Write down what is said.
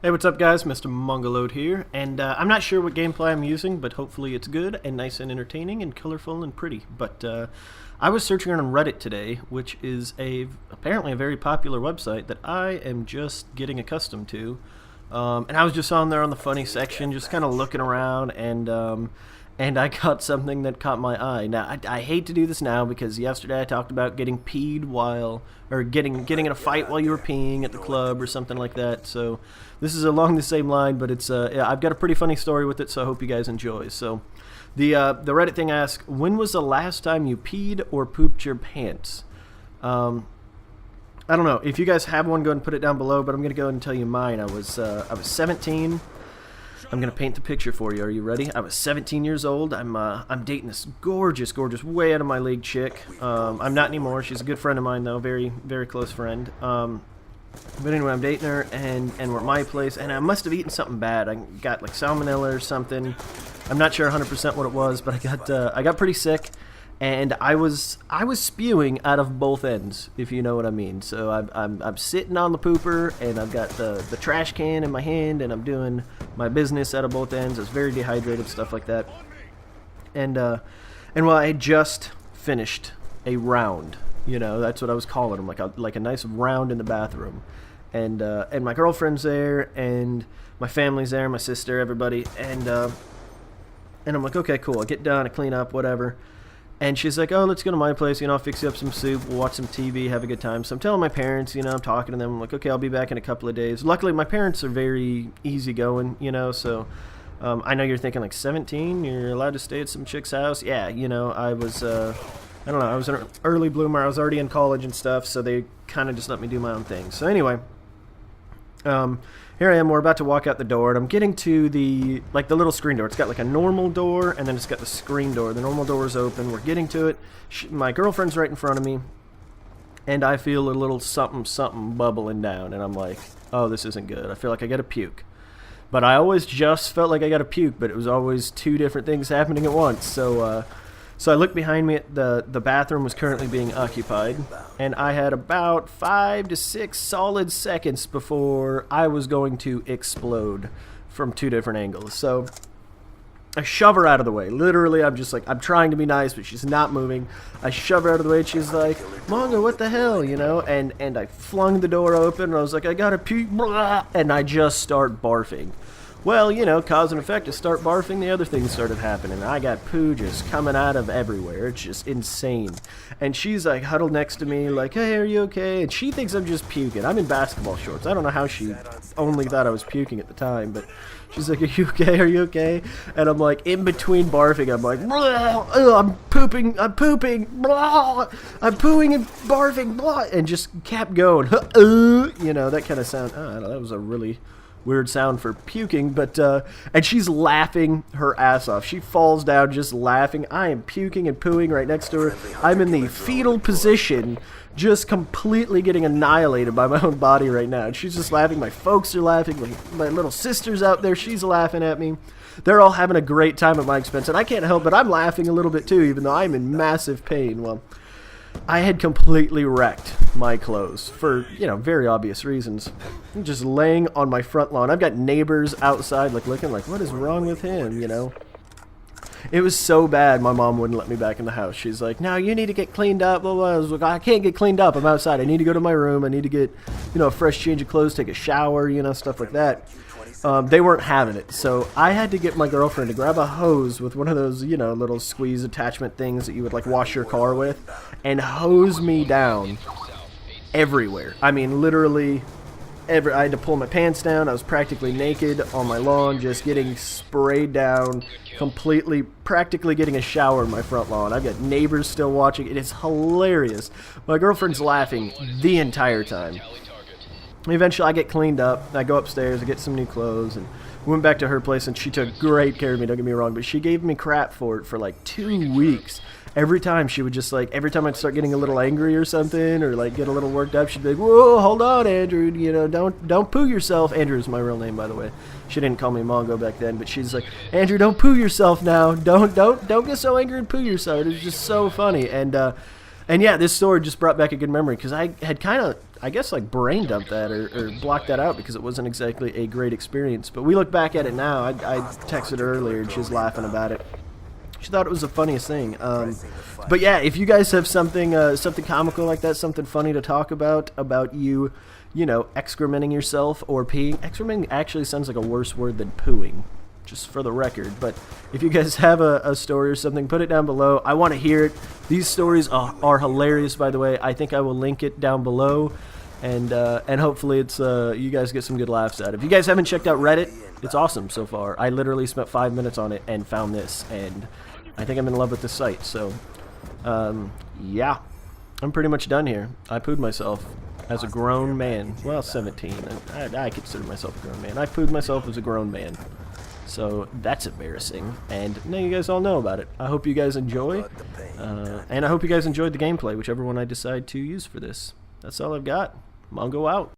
Hey, what's up guys? MrMongoload here, and I'm not sure what gameplay I'm using, but hopefully it's good and nice and entertaining and colorful and pretty. But I was searching on Reddit today, which is apparently a very popular website that I am just getting accustomed to. And I was just on there on the funny section, just kind of looking around, and I got something that caught my eye. Now, I hate to do this now because yesterday I talked about getting peed or getting in a fight while you were peeing at the club or something like that. So this is along the same line, but yeah, I've got a pretty funny story with it, so I hope you guys enjoy. So the Reddit thing asks, when was the last time you peed or pooped your pants? I don't know. If you guys have one, go ahead and put it down below, but I'm going to go ahead and tell you mine. I was 17. I'm going to paint the picture for you. Are you ready? I was 17 years old. I'm dating this gorgeous, way out of my league chick. I'm not anymore. She's a good friend of mine, though. Very, very close friend. But anyway, I'm dating her, and we're at my place, and I must have eaten something bad. I got like salmonella or something. I'm not sure 100% what it was, but I got pretty sick. And I was spewing out of both ends, if you know what I mean. So I'm sitting on the pooper, and I've got the trash can in my hand, and I'm doing my business out of both ends. I was very dehydrated, stuff like that. And well, I had just finished a round. You know, that's what I was calling them, like a nice round in the bathroom. And my girlfriend's there, and my family's there, my sister, everybody. And I'm like, okay, cool. I get done, I clean up, whatever. And she's like, oh, let's go to my place, you know, I'll fix you up some soup, we'll watch some TV, have a good time. So I'm telling my parents, you know, I'm talking to them, I'm like, okay, I'll be back in a couple of days. Luckily, my parents are very easygoing, you know, so I know you're thinking, like, 17, you're allowed to stay at some chick's house? Yeah, you know, I was, I don't know, I was an early bloomer, I was already in college and stuff, so they kind of just let me do my own thing. So anyway, here I am, we're about to walk out the door, and I'm getting to the little screen door. It's got like a normal door, and then it's got the screen door. The normal door is open. We're getting to it. My girlfriend's right in front of me, and I feel a little something bubbling down, and I'm like, oh, this isn't good. I feel like I gotta puke. But I always just felt like I gotta puke, but it was always two different things happening at once. So I looked behind me. The bathroom was currently being occupied, and I had about 5 to 6 solid seconds before I was going to explode from two different angles. So I shove her out of the way. Literally, I'm just like, I'm trying to be nice, but she's not moving. I shove her out of the way, and she's like, Mongo, what the hell, you know? And I flung the door open, and I was like, I gotta puke, blah, and I just start barfing. Well, you know, cause and effect, to start barfing, the other things started happening. I got poo just coming out of everywhere. It's just insane. And she's like huddled next to me like, hey, are you okay? And she thinks I'm just puking. I'm in basketball shorts. I don't know how she only thought I was puking at the time, but she's like, are you okay? Are you okay? And I'm like, in between barfing, I'm like, I'm pooping, blah, I'm pooing and barfing, blah, and just kept going. You know, that kind of sound. I don't know, that was a really weird sound for puking, but and she's laughing her ass off. She falls down just laughing. I am puking and pooing right next to her. I'm in the fetal position, just completely getting annihilated by my own body right now. And she's just laughing. My folks are laughing. My little sister's out there. She's laughing at me. They're all having a great time at my expense, and I can't help but I'm laughing a little bit too, even though I'm in massive pain. Well, I had completely wrecked my clothes for, you know, very obvious reasons. I'm just laying on my front lawn. I've got neighbors outside like looking like, what is wrong with him, you know? It was so bad my mom wouldn't let me back in the house. She's like, no, you need to get cleaned up. Blah, blah. I was like, I can't get cleaned up. I'm outside. I need to go to my room. I need to get, you know, a fresh change of clothes, take a shower, you know, stuff like that. They weren't having it, so I had to get my girlfriend to grab a hose with one of those, you know, little squeeze attachment things that you would, like, wash your car with, and hose me down everywhere. I mean, literally, I had to pull my pants down. I was practically naked on my lawn, just getting sprayed down, practically getting a shower in my front lawn. I've got neighbors still watching. It is hilarious. My girlfriend's laughing the entire time. Eventually, I get cleaned up. I go upstairs, I get some new clothes, and went back to her place, and she took great care of me, don't get me wrong, but she gave me crap for it for like 2 weeks. Every time she would just like, every time I'd start getting a little angry or something, or like get a little worked up, she'd be like, whoa, hold on, Andrew, you know, don't poo yourself. Andrew is my real name, by the way. She didn't call me Mongo back then, but she's like, Andrew, don't poo yourself now. Don't get so angry and poo yourself. It was just so funny. And yeah, this story just brought back a good memory, because I I guess, like, brain dump that or block that out because it wasn't exactly a great experience. But we look back at it now. I texted her earlier, and she was laughing about it. She thought it was the funniest thing. But yeah, if you guys have something something comical like that, something funny to talk about you, you know, excrementing yourself or peeing. Excrementing actually sounds like a worse word than pooing, just for the record. But if you guys have a story or something, put it down below. I want to hear it. These stories are hilarious, by the way. I think I will link it down below, and hopefully it's you guys get some good laughs out of it. If you guys haven't checked out Reddit, it's awesome so far. I literally spent 5 minutes on it and found this, and I think I'm in love with this site. So yeah, I'm pretty much done here. I pooed myself as a grown man. Well, 17. I consider myself a grown man. I pooed myself as a grown man. So that's embarrassing, and now you guys all know about it. I hope you guys enjoy, and I hope you guys enjoyed the gameplay, whichever one I decide to use for this. That's all I've got. Mongo out.